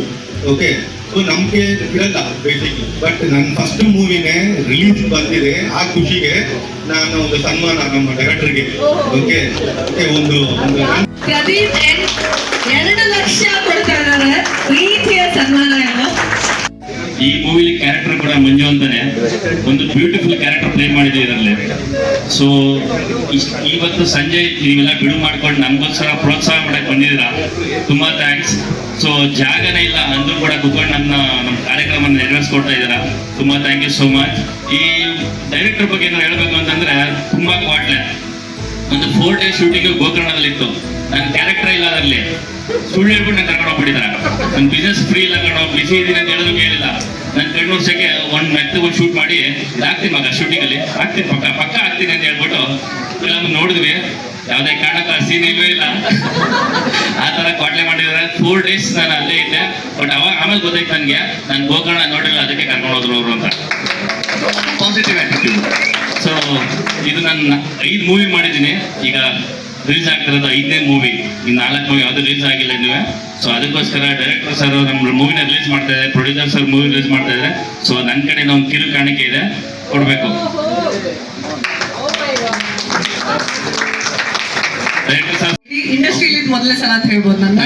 ಓಕೆ, ಸೊ ನಮ್ಗೆ ಇರಲ್ಲ ಬೇಸಿಕ್ಲಿ, ಬಟ್ ನನ್ನ ಫಸ್ಟ್ ಮೂವಿನೇ ರಿಲೀಸ್ ಬಂದಿದೆ. ಆ ಖುಷಿಗೆ ನಾನು ಒಂದು ಸನ್ಮಾನ ನಮ್ಮ ಡೈರೆಕ್ಟರ್ಗೆ. ಓಕೆ, ಒಂದು ಪ್ರದೀಪ್ 2 ಲಕ್ಷ ಕೊಡ್ತಾ ಇದ್ದಾರೆ, ಪ್ರೀತಿಯ ಸನ್ಮಾನ ಇದು. ಈ ಮೂವಿಲಿ ಕ್ಯಾರೆಕ್ಟರ್ ಕೂಡ ಮಂಜು ಅಂತಾನೆ ಒಂದು ಬ್ಯೂಟಿಫುಲ್ ಕ್ಯಾರೆಕ್ಟರ್ ಪ್ಲೇ ಮಾಡಿದೆ ಇದರಲ್ಲಿ. ಸೊ ಇವತ್ತು ಸಂಜೆ ನೀವೆಲ್ಲ ಬಿಡು ಮಾಡ್ಕೊಂಡು ನಮಗೋಸ್ಕರ ಪ್ರೋತ್ಸಾಹ ಮಾಡಕ್ಕೆ ಬಂದಿದ್ದೀರಾ, ತುಂಬಾ ಥ್ಯಾಂಕ್ಸ್. ಸೊ ಜಾಗನೇ ಇಲ್ಲ ಅಂದ್ರೂ ಕೂಡ ಕುತ್ಕೊಂಡು ನಮ್ಮ ಕಾರ್ಯಕ್ರಮ ನೆರವೇರಿಸ್ಕೊಡ್ತಾ ಇದ್ದೀರಾ, ತುಂಬಾ ಥ್ಯಾಂಕ್ ಯು ಸೋ ಮಚ್. ಈ ಡೈರೆಕ್ಟರ್ ಬಗ್ಗೆ ನಾವು ಹೇಳ್ಬೇಕು ಅಂತಂದ್ರೆ ತುಂಬಾ ಕ್ವಾಟ್ಲೆ. ಒಂದು 4 ಡೇಸ್ ಶೂಟಿಂಗ್ ಗೋಕರ್ಣದಲ್ಲಿತ್ತು. ನನ್ನ ಕ್ಯಾರೆಕ್ಟರ್ ಇಲ್ಲ ಅದರಲ್ಲಿ, ಸುಳ್ಳು ಹೇಳ್ಬಿಟ್ಟು ನಾನು ಕರ್ಕೊಂಡು ಹೋಗ್ಬಿಟ್ಟಿದ್ದಾರೆ. ನನ್ನ ಬಿಸ್ನೆಸ್ ಫ್ರೀ ಇಲ್ಲ ಕಣೋ, ಬಿಸಿ ಇದೀನಿ ಅಂತ ಹೇಳಿದ್ರು ಹೇಳಿಲ್ಲ. ನನ್ನ 2 ವರ್ಷಕ್ಕೆ ಒಂದು ಶೂಟ್ ಮಾಡಿ ಆಗ್ತೀನಿ ಮಗ, ಶೂಟಿಂಗಲ್ಲಿ ಆಗ್ತೀನಿ, ಪಕ್ಕ ಆಗ್ತೀನಿ ಅಂತ ಹೇಳ್ಬಿಟ್ಟು ಫಿಲಮ್ ನೋಡಿದ್ವಿ. ಯಾವುದೇ ಕಾರಣಕ್ಕೂ ಆ ಸೀನ್ ಇಲ್ವೇ ಇಲ್ಲ, ಆ ಥರ ಕ್ವಾಟ್ಲೆ ಮಾಡಿದ್ದಾರೆ. 4 ಡೇಸ್ ನಾನು ಅಲ್ಲೇ ಇದ್ದೆ. ಬಟ್ ಆಮೇಲೆ ಗೊತ್ತಾಯ್ತು ನನಗೆ, ನಾನು ಗೋಕರ್ಣ ನೋಡಿಲ್ಲ, ಅದಕ್ಕೆ ಕರ್ಕೊಂಡು ಹೋದ್ರು ಅವರು ಅಂತ. Positive attitude. ಸೊ ಇದು ನಾನು 5 ಮೂವಿ ಮಾಡಿದ್ದೀನಿ. ಈಗ ರಿಲೀಸ್ ಆಗ್ತಿರೋದು 5ನೇ ಮೂವಿ. ಈ 4 ಮೂವಿ ಯಾವುದು ರಿಲೀಸ್ ಆಗಿಲ್ಲ ಇನ್ನೂ. ಸೊ ಅದಕ್ಕೋಸ್ಕರ ಡೈರೆಕ್ಟರ್ ಸರ್ ನಮ್ಮ ಮೂವಿನ ರಿಲೀಸ್ ಮಾಡ್ತಾ ಇದ್ದಾರೆ, ಪ್ರೊಡ್ಯೂಸರ್ ಸರ್ ಮೂವಿ ರಿಲೀಸ್ ಮಾಡ್ತಾ ಇದ್ದಾರೆ. ಸೊ ನನ್ನ ಕಡೆಯಿಂದ ಒಂದು ಕಿರು ಕಾಣಿಕೆ ಇದೆ, ಕೊಡಬೇಕು. ಡೈರೆಕ್ಟರ್ ಸರ್ ಇಂಡಸ್ಟ್ರಿಯಲ್ಲಿ ಮೊದಲನೇ ಸಲ ಅಂತ ಹೇಳ್ಬೋದು ನನ್ನ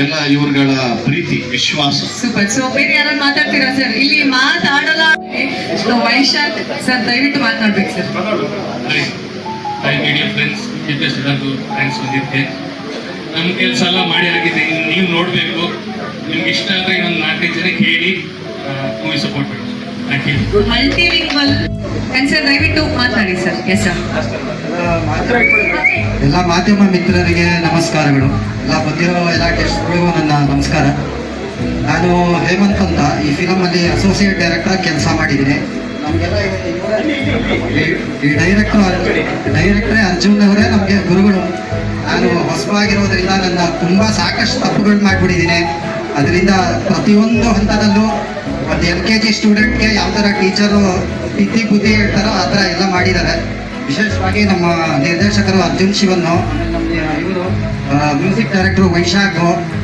ಎಲ್ಲ ಇವ್ರುಗಳ ಪ್ರೀತಿ ವಿಶ್ವಾಸ. ಸೂಪರ್. ಸೊ ಬೇರೆ ಯಾರು ಮಾತಾಡ್ತೀರಾ ಸರ್? ಇಲ್ಲಿ ಮಾತಾಡಲ್ಲ. ವೈಶಾಖ್ ಸರ್ ದಯವಿಟ್ಟು ಮಾತನಾಡ್ಬೇಕು ಸರ್. ಮೀಡಿಯಾ ಫ್ರೆಂಡ್ಸ್, ಎಲ್ಲರಿಗೂ ಥ್ಯಾಂಕ್ಸ್ ಬಂದಿದ್ದೆ. ನಮ್ಮ ಕೆಲಸ ಎಲ್ಲ ಮಾಡಿ ಆಗಿದೆ, ನೀವು ನೋಡಬೇಕು. ನಿಮ್ಗೆ ಇಷ್ಟ ಆದರೆ ಇನ್ನೊಂದು 4-5 ಜನಕ್ಕೆ ಹೇಳಿ ಮೂವಿ ಸಪೋರ್ಟ್ ಮಾಡಿ. Thank you. ಮಲ್ಟಿಲಿಂಗ್ವಲ್ ಸರ್ ದಯವಿಟ್ಟು ಮಾತಾಡಿ ಸರ್. Yes sir. ಎಲ್ಲ ಮಾಧ್ಯಮ ಮಿತ್ರರಿಗೆ ನಮಸ್ಕಾರಗಳು. ಎಲ್ಲ ಬಂದಿರೋ ಎಲ್ಲ ಗೆಸ್ಟ್ಗಳಿಗೂ ನನ್ನ ನಮಸ್ಕಾರ. ನಾನು ಹೇಮಂತ್ ಅಂತ ಈ ಫಿಲಮಲ್ಲಿ ಅಸೋಸಿಯೇಟ್ ಡೈರೆಕ್ಟರ್ ಕೆಲಸ ಮಾಡಿದ್ದೀನಿ. ನಮಗೆಲ್ಲ ಈ ಡೈರೆಕ್ಟ್ರೇ ಅರ್ಜುನ್ ಅವರೇ ನಮಗೆ ಗುರುಗಳು. ನಾನು ಹೊಸವಾಗಿರೋದ್ರಿಂದ ನನ್ನ ತುಂಬ ಸಾಕಷ್ಟು ತಪ್ಪುಗಳು ಮಾಡಿಬಿಟ್ಟಿದ್ದೀನಿ. ಅದರಿಂದ ಪ್ರತಿಯೊಂದು ಹಂತದಲ್ಲೂ ಒಂದು LKG ಸ್ಟೂಡೆಂಟ್ಗೆ ಯಾವ ಥರ ಟೀಚರು ಬುದ್ಧಿ ಹೇಳ್ತಾರೋ ಆ ಥರ ಎಲ್ಲ ಮಾಡಿದ್ದಾರೆ. ವಿಶೇಷವಾಗಿ ನಮ್ಮ ನಿರ್ದೇಶಕರು ಅರ್ಜುನ್ ಶಿವನ್ನು, ಇವರು ಮ್ಯೂಸಿಕ್ ಡೈರೆಕ್ಟರು ವೈಶಾಖ್,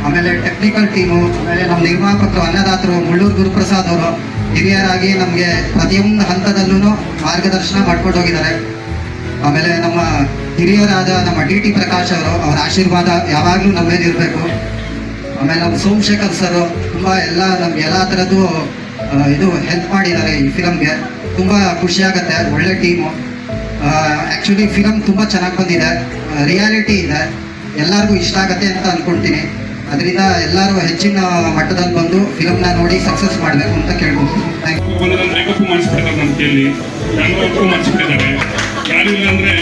ಆಮೇಲೆ ಟೆಕ್ನಿಕಲ್ ಟೀಮು, ಆಮೇಲೆ ನಮ್ಮ ನಿರ್ಮಾಪಕರು ಅನ್ನದಾತರು ಮುಳ್ಳೂರು ಗುರುಪ್ರಸಾದ್ ಅವರು ಹಿರಿಯರಾಗಿ ನಮಗೆ ಪ್ರತಿಯೊಂದು ಹಂತದಲ್ಲೂ ಮಾರ್ಗದರ್ಶನ ಮಾಡ್ಕೊಂಡು ಹೋಗಿದ್ದಾರೆ. ಆಮೇಲೆ ನಮ್ಮ ಹಿರಿಯರಾದ ನಮ್ಮ DT ಪ್ರಕಾಶ್ ಅವರು, ಅವರ ಆಶೀರ್ವಾದ ಯಾವಾಗಲೂ ನಮ್ಮ ಮೇಲೆ ಇರಬೇಕು. ಆಮೇಲೆ ನಮ್ಮ ಸೋಮಶೇಖರ್ ಸರ್ ತುಂಬ ನಮ್ಗೆ ಎಲ್ಲ ಥರದ್ದು ಇದು ಹೆಲ್ಪ್ ಮಾಡಿದ್ದಾರೆ ಈ ಫಿಲಮ್ಗೆ. ತುಂಬ ಖುಷಿಯಾಗತ್ತೆ, ಒಳ್ಳೆ ಟೀಮು. ಆ್ಯಕ್ಚುಲಿ ಫಿಲಮ್ ತುಂಬ ಚೆನ್ನಾಗಿ ಬಂದಿದೆ, ರಿಯಾಲಿಟಿ ಇದೆ, ಎಲ್ಲರಿಗೂ ಇಷ್ಟ ಆಗತ್ತೆ ಅಂತ ಅಂದ್ಕೊಳ್ತೀನಿ. ಅದರಿಂದ ಎಲ್ಲರೂ ಹೆಚ್ಚಿನ ಮಟ್ಟದಲ್ಲಿ ಬಂದು ಫಿಲಮ್ನ ನೋಡಿ ಸಕ್ಸಸ್ ಮಾಡಬೇಕು ಅಂತ ಕೇಳ್ಬೋದು. Thank you. ಮೇಕಪ್ ಮಾಡಿಸ್ಬಿಟ್ಟಿದ್ದಾರೆ ನಮ್ಮ ಕೈಯಲ್ಲಿ, ರಂಗೋಕ್ಕೂ ಮಾಡಿಸ್ಬಿಟ್ಟಿದ್ದಾರೆ. ಯಾರು ಇಲ್ಲ ಅಂದರೆ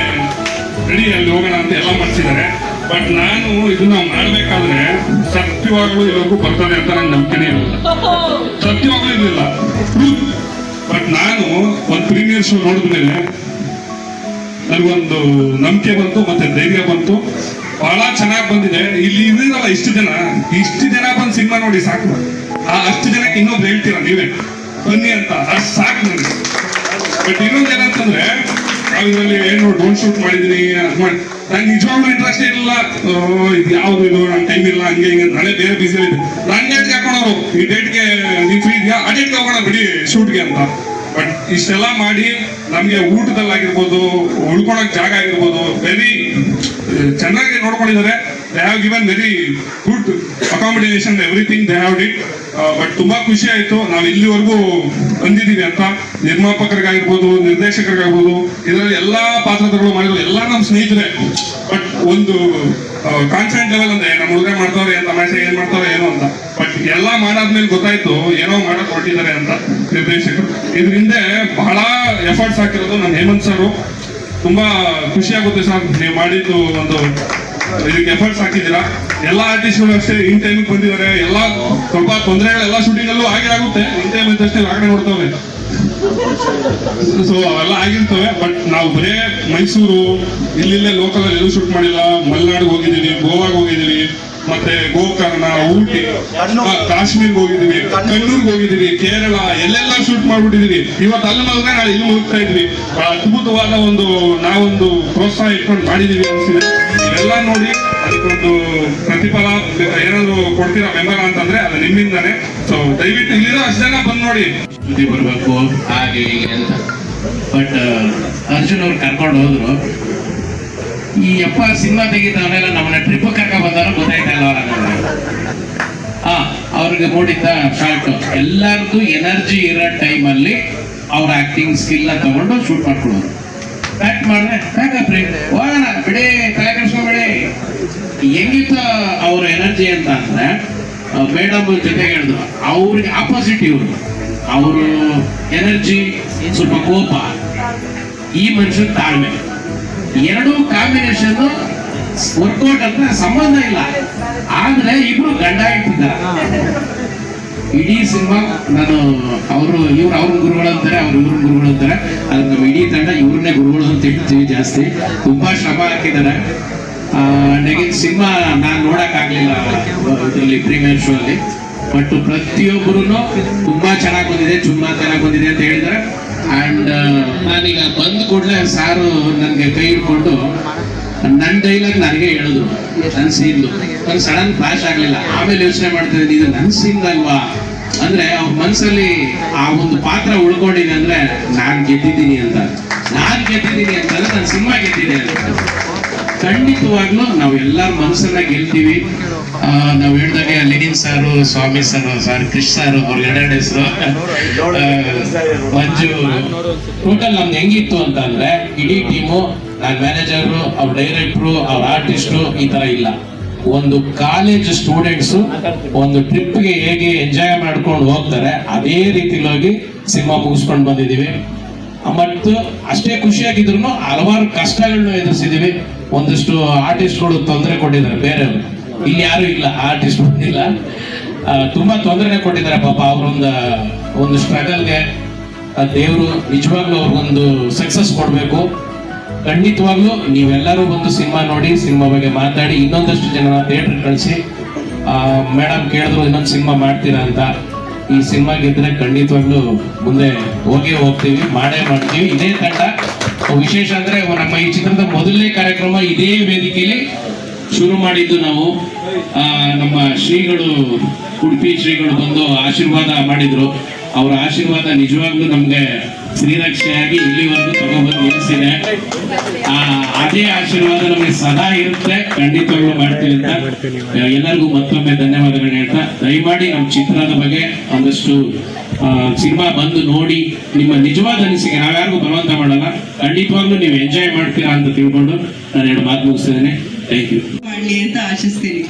ರೆಡಿ ಅಲ್ಲಿ ಹೋಗೋಣ ಅಂತ ಎಲ್ಲ ಮಾಡಿಸಿದ್ದಾರೆ. ಬಟ್ ನಾನು ಇದನ್ನ ಮಾಡಬೇಕಾದ್ರೆ ಸತ್ಯವಾಗಲೂ ಇಲ್ಲಿವರೆಗೂ ಬರ್ತದೆ ಅಂತ ನಂಗೆ ನಂಬಿಕೆನೇ ಇರಲಿಲ್ಲ, ಸತ್ಯವಾಗಲೂ ಇರಲಿಲ್ಲ. ಬಟ್ ನಾನು ಒಂದು ಪ್ರೀಮಿಯರ್ ಶೋ ನೋಡಿದ್ಮೇಲೆ ನನಗೊಂದು ನಂಬಿಕೆ ಬಂತು, ಮತ್ತೆ ಧೈರ್ಯ ಬಂತು. ಬಹಳ ಚೆನ್ನಾಗಿ ಬಂದಿದೆ. ಇಲ್ಲಿ ಇದ್ದೀರಲ್ಲ ಇಷ್ಟು ಜನ ಬಂದು ಸಿನಿಮಾ ನೋಡಿ ಸಾಕು. ಅಷ್ಟು ಜನಕ್ಕೆ ಇನ್ನೊಬ್ರು ಹೇಳ್ತೀರಾ ನೀವೇ ಬನ್ನಿ ಅಂತ, ಅಷ್ಟು ಸಾಕು ನನಗೆ. ಬಟ್ ಇನ್ನೊಂದು ಏನಂತಂದ್ರೆ ನಾವು ಇದರಲ್ಲಿ ಏನು ಡ್ರೋನ್ ಶೂಟ್ ಮಾಡಿದೀನಿ ನಂಗೆ ನಿಜವಾಗ್ಲೂ ಇಂಟ್ರೆಸ್ಟ್ ಇರಲಿಲ್ಲ. ಇದು ಯಾವ್ದು ಇದು ನನ್ನ ಟೈಮ್ ಇಲ್ಲ ಹಂಗೆ ಹಿಂಗೆ ನಾಳೆ ಬೇರೆ ಬಿಸಿ ಇದೆ. ನನ್ನ ಡೇಟ್ಗೆ ಹಾಕೋಣವ್ರು ಈ ಡೇಟ್ಗೆ ನೀವು ಫ್ರೀ ಇದೆಯಾ ಆ ಡೇಟ್ಗೆ ಹೋಗೋಣ ಬಿಡಿ ಶೂಟ್ಗೆ ಅಂತ. ಬಟ್ ಇಷ್ಟೆಲ್ಲ ಮಾಡಿ ನಮಗೆ ಊಟದಲ್ಲಾಗಿರ್ಬೋದು, ಉಳ್ಕೊಳಕ್ ಜಾಗ ಆಗಿರ್ಬೋದು ವೆರಿ ಚೆನ್ನಾಗಿ ನೋಡ್ಕೊಂಡಿದ್ದಾರೆ. They have given very good accommodation everything they have did. But ತುಂಬಾ ಖುಷಿ ಆಯ್ತು ನಾವು ಇಲ್ಲಿವರೆಗೂ ಬಂದಿದ್ದೀವಿ ಅಂತ. ನಿರ್ಮಾಪಕರಿಗಾಗಿರ್ಬೋದು, ನಿರ್ದೇಶಕರಿಗಾಗಿರ್ಬೋದು, ಇದರಲ್ಲಿ ಎಲ್ಲಾ ಪಾತ್ರಗಳು ಮಾಡಿದ್ರು ಎಲ್ಲ ನಮ್ಮ ಸ್ನೇಹಿತರೆ. ಬಟ್ ಒಂದು ಕಾನ್ಫಿಡೆಂಟ್ ಲೆವೆಲ್ ಅಂದ್ರೆ ನಮ್ಮ ಹುಡುಗ ಮಾಡ್ತಾವ್ರೆ ಏನ್ ತಮಾಷೆ ಏನ್ ಮಾಡ್ತಾವ್ರೆ ಏನೋ ಅಂತ. ಬಟ್ ಎಲ್ಲ ಮಾಡಾದ್ಮೇಲೆ ಗೊತ್ತಾಯ್ತು ಏನೋ ಮಾಡಕ್ ಹೊರಟಿದ್ದಾರೆ ಅಂತ ನಿರ್ದೇಶಕರು. ಇದ್ರಿಂದ ಬಹಳ ಎಫರ್ಟ್ಸ್ ಹಾಕಿರೋದು ನಮ್ಮ ಹೇಮಂತ್ ಸರ್. ತುಂಬಾ ಖುಷಿ ಆಗುತ್ತೆ ಸರ್ ನೀವು ಮಾಡಿದ್ದು ಒಂದು ಇದಕ್ಕೆ ಎಫರ್ಟ್ಸ್ ಹಾಕಿದ್ದೀರಾ. ಎಲ್ಲ ಆರ್ಟಿಸ್ಟ್ಗಳು ಅಷ್ಟೇ ಇನ್ ಟೈಮಿಗೆ ಬಂದಿದ್ದಾರೆ. ಎಲ್ಲ ಸ್ವಲ್ಪ ತೊಂದರೆಗಳು ಎಲ್ಲ ಶೂಟಿಂಗ್ ಅಲ್ಲೂ ಆಗುತ್ತೆ. In time ಅಂತಷ್ಟೇ ಆಗಡೆ ನೋಡ್ತವೆ. ಸೊ ಅವೆಲ್ಲ ಆಗಿರ್ತವೆ. ಬಟ್ ನಾವು ಬರೇ ಮೈಸೂರು ಇಲ್ಲಿಲ್ಲೇ ಲೋಕಲ್ ಎಲ್ಲೂ ಶೂಟ್ ಮಾಡಿಲ್ಲ. ಮಲೆನಾಡಿಗೆ ಹೋಗಿದ್ದೀವಿ, ಗೋವಾಗೆ ಹೋಗಿದ್ದೀವಿ, ಮತ್ತೆ ಗೋಕರ್ಣ, ಊಟಿ, ಕಾಶ್ಮೀರ್ಗೆ ಹೋಗಿದ್ದೀವಿ, ಕಣ್ಣೂರ್ಗೆ ಹೋಗಿದ್ದೀವಿ, ಕೇರಳ, ಎಲ್ಲೆಲ್ಲ ಶೂಟ್ ಮಾಡ್ಬಿಟ್ಟಿದೀವಿ. ಇವತ್ತು ಅಲ್ಲಿ ಮಲ್ಗ ನಾಳೆ ಇಲ್ಲಿ ಮುಗಿಸ್ತಾ ಇದ್ವಿ. ಅದ್ಭುತವಾದ ಒಂದು ನಾವೊಂದು ಪ್ರೋತ್ಸಾಹ ಇಟ್ಕೊಂಡು ಮಾಡಿದೀವಿ ಅನ್ಸಿದೆ. ಇವೆಲ್ಲ ನೋಡಿ ಅದಕ್ಕೊಂದು ಪ್ರತಿಫಲ ಏನಾದ್ರು ಕೊಡ್ತೀರಾ ಬೆಂಬಲ ಅಂತಂದ್ರೆ ಅದು ನಿಮ್ಮಿಂದಾನೆ. ಸೊ ದಯವಿಟ್ಟು ಇಲ್ಲಿರೋ ಅಷ್ಟು ಜನ ಬಂದು ನೋಡಿ. ಸುದ್ದಿ ಬರ್ಬೇಕು ಹಾಗೆ ಹೀಗೆ ಅಂತ. ಬಟ್ ಅರ್ಜುನ್ ಅವ್ರು ಕರ್ಕೊಂಡು ಹೋದ್ರು. ಈ ಅಪ್ಪ ಸಿನಿಮಾ ತೆಗಿತಾವನೆಲ್ಲ ನಮ್ಮನ್ನ ಟ್ರಿಪ್ ಕರ್ಕೊಂಡ್ ಬಂದಾರ ಗೊತ್ತಾಯ್ತಲ್ಲ ಅವ್ರಿಗೆ ನೋಡಿದ್ದ ಶಾರ್ಟ್ ಎಲ್ಲಾರ್ದು ಎನರ್ಜಿ ಇರೋ ಟೈಮಲ್ಲಿ ಅವ್ರ ಆಕ್ಟಿಂಗ್ ಸ್ಕಿಲ್ ನ ತಗೊಂಡು ಶೂಟ್ ಮಾಡ್ಕೊಳ್ಳೋರು. ಪ್ಯಾಕ್ ಮಾಡಿದ್ರೆ ಪ್ಯಾಕಪ್ರಿ ಹೋಗೋಣ ಬಿಡಿ ತಲೆ ಕೆಡಿಸ್ಕೊಂಬೇಡಿ. ಹೆಂಗಿತ್ತು ಅವ್ರ ಎನರ್ಜಿ ಅಂತ ಅಂದ್ರೆ ಮೇಡಮ್ ಜೊತೆಗೆ ಹೇಳಿದ್ರು ಅವ್ರಿಗೆ ಆಪೋಸಿಟ್ ಇವರು. ಅವರು ಎನರ್ಜಿ ಸ್ವಲ್ಪ ಕೋಪ, ಈ ಮನುಷ್ಯನ ತಾಳ್ಮೆ, ಎರಡೂ ಕಾಂಬಿನೇಷನ್ ವರ್ಕೌಟ್ ಅಂತ ಸಂಬಂಧ ಇಲ್ಲ. ಆದ್ರೆ ಇಬ್ರು ಗಂಡ ಇಟ್ಟಿದ್ದಾರೆ ಇಡೀ ಸಿನಿಮಾ. ನಾನು ಇವ್ರು ಅವ್ರ ಗುರುಗಳು ಅಂತಾರೆ, ಅವ್ರು ಇವ್ರ ಗುರುಗಳು ಅಂತಾರೆ. ಅದ್ರ ನಮ್ಮ ಇಡೀ ತಂಡ ಇವ್ರನ್ನೇ ಗುರುಗಳು ಅಂತ ಇಡ್ತೀವಿ ಜಾಸ್ತಿ. ತುಂಬಾ ಶ್ರಮ ಹಾಕಿದ್ದಾರೆ. ನೆಗಿನ್ ಸಿನಿಮಾ ನಾನು ನೋಡಕ್ ಆಗ್ಲಿಲ್ಲ ಇದರಲ್ಲಿ ಪ್ರೀಮಿಯರ್ ಶೋ ಅಲ್ಲಿ. ಬಟ್ ಪ್ರತಿಯೊಬ್ಬರು ತುಂಬಾ ಚೆನ್ನಾಗಿ ಬಂದಿದೆ, ತುಂಬಾ ಚೆನ್ನಾಗಿ ಬಂದಿದೆ ಅಂತ ಹೇಳಿದ್ದಾರೆ. ಅಂಡ್ ನಾನೀಗ ಬಂದ ಕೂಡಲೇ ಸಾರು ನನ್ಗೆ ಕೈ ಹಿಡ್ಕೊಂಡು ನನ್ನ ಡೈಲಾಗ್ ನನಗೆ ಹೇಳಿದ್ರು. ನನ್ನ ಸೀನ್ಲು ನಂಗೆ ಸಡನ್ ಫ್ಲಾಶ್ ಆಗ್ಲಿಲ್ಲ. ಆಮೇಲೆ ಯೋಚನೆ ಮಾಡ್ತಿದ್ದೀನಿ ಇದು ನನ್ನ ಸೀನ್ ಅಲ್ವಾ ಅಂದ್ರೆ ಅವ್ರ ಮನ್ಸಲ್ಲಿ ಆ ಒಂದು ಪಾತ್ರ ಉಳ್ಕೊಂಡಿದೆ ಅಂದ್ರೆ ನಾನ್ ಗೆದ್ದಿದ್ದೀನಿ ಅಂತ. ನಾನ್ ಗೆದ್ದಿದ್ದೀನಿ ಅಂತಂದ್ರೆ ನನ್ನ ಸಿನಿಮಾ ಗೆದ್ದಿದೆ ಅಂತ. ಖಂಡಿತವಾಗ್ಲೂ ನಾವು ಎಲ್ಲರ ಮನಸ್ಸನ್ನ ಗೆಲ್ತೀವಿ. ನಾವು ಹೇಳ್ದಾಗೆ ಲೆನಿನ್ ಸಾರು, ಸ್ವಾಮಿ ಸರ್, ಕೃಷ್ ಸಾರು, ಅವ್ರ ಎರಡೆರಡು ಹೆಸರು, ಮಂಜು. ಟೋಟಲ್ ನಮ್ದು ಹೆಂಗಿತ್ತು ಅಂತ ಅಂದ್ರೆ ಇಡೀ ಟೀಮು, ನಾನ್ ಮ್ಯಾನೇಜರು, ಅವ್ರ ಡೈರೆಕ್ಟ್ರು, ಅವ್ರ ಆರ್ಟಿಸ್ಟು ಈ ತರ ಇಲ್ಲ. ಒಂದು ಕಾಲೇಜ್ ಸ್ಟೂಡೆಂಟ್ಸು ಒಂದು ಟ್ರಿಪ್ಗೆ ಹೇಗೆ ಎಂಜಾಯ್ ಮಾಡ್ಕೊಂಡು ಹೋಗ್ತಾರೆ ಅದೇ ರೀತಿಲಿ ಹೋಗಿ ಸಿನಿಮಾ ಮುಗಿಸ್ಕೊಂಡು ಬಂದಿದ್ದೀವಿ. ಮತ್ತು ಅಷ್ಟೇ ಖುಷಿಯಾಗಿದ್ರು ಹಲವಾರು ಕಷ್ಟಗಳನ್ನ ಎದುರಿಸಿದೀವಿ. ಒಂದಷ್ಟು ಆರ್ಟಿಸ್ಟ್ಗಳು ತೊಂದರೆ ಕೊಟ್ಟಿದ್ದಾರೆ, ಬೇರೆಯವರು ಇಲ್ಲಿ ಯಾರು ಇಲ್ಲ ಆರ್ಟಿಸ್ಟ್ ಇಲ್ಲ. ತುಂಬಾ ತೊಂದರೆ ಕೊಟ್ಟಿದ್ದಾರೆ ಪಾಪ. ಒಂದು ಸ್ಟ್ರಗಲ್ಗೆ ದೇವರು ನಿಜವಾಗ್ಲೂ ಅವ್ರಿಗೊಂದು ಸಕ್ಸಸ್ ಕೊಡ್ಬೇಕು. ಖಂಡಿತವಾಗ್ಲೂ ನೀವೆಲ್ಲರೂ ಬಂದು ಸಿನಿಮಾ ನೋಡಿ, ಸಿನಿಮಾ ಬಗ್ಗೆ ಮಾತಾಡಿ, ಇನ್ನೊಂದಷ್ಟು ಜನ ಥಿಯೇಟರ್ ಕಳಿಸಿ. ಮೇಡಮ್ ಕೇಳಿದ್ರು ಇನ್ನೊಂದು ಸಿನಿಮಾ ಮಾಡ್ತೀರಾ ಅಂತ. ಈ ಸಿನಿಮಾ ಗೆದ್ರೆ ಖಂಡಿತವಾಗ್ಲೂ ಮುಂದೆ ಹೋಗ್ತೀವಿ, ಮಾಡೇ ಮಾಡ್ತೀವಿ. ಇದೇ ತಂಡ ವಿಶೇಷ ಅಂದ್ರೆ ನಮ್ಮ ಈ ಚಿತ್ರದ ಮೊದಲನೇ ಕಾರ್ಯಕ್ರಮ ಇದೇ ವೇದಿಕೆಯಲ್ಲಿ ಶುರು ಮಾಡಿದ್ದು ನಾವು. ನಮ್ಮ ಶ್ರೀಗಳು, ಉಡುಪಿ ಶ್ರೀಗಳು ಬಂದು ಆಶೀರ್ವಾದ ಮಾಡಿದ್ರು. ಅವರ ಆಶೀರ್ವಾದ ನಿಜವಾಗ್ಲೂ ನಮ್ಗೆ ಶ್ರೀರಕ್ಷೆಯಾಗಿ ಇಲ್ಲಿವರೆಗೂ ತಗೊಂಡ್ಬಂದು ನಿಲ್ಲಿಸಿದೆ. ಅದೇ ಆಶೀರ್ವಾದ ನಮಗೆ ಸದಾ ಇರುತ್ತೆ. ಖಂಡಿತವಾಗ್ಲೂ ಮಾಡ್ತೀವಿ ಅಂತ ಎಲ್ಲರಿಗೂ ಮತ್ತೊಮ್ಮೆ ಧನ್ಯವಾದಗಳನ್ನ ಹೇಳ್ತಾ, ದಯಮಾಡಿ ನಮ್ಮ ಚಿತ್ರದ ಬಗ್ಗೆ ಒಂದಷ್ಟು ಸಿನಿಮಾ ಬಂದು ನೋಡಿ ನಿಮ್ಮ ನಿಜವಾದ ಅನಿಸಿಕೆ, ನಾವ್ಯಾರಿಗೂ ಬಲವಂತ ಮಾಡಲ್ಲ, ಖಂಡಿತವಾಗ್ಲೂ ನೀವು ಎಂಜಾಯ್ ಮಾಡ್ತೀರಾ ಅಂತ ತಿಳ್ಕೊಂಡು ನಾನು 2 ಮಾತು ಮುಗಿಸ್ತಿದ್ದೇನೆ. ಥ್ಯಾಂಕ್ ಯು ಮಾಡ್ಲಿ ಅಂತ ಆಶಿಸ್ತೀನಿ.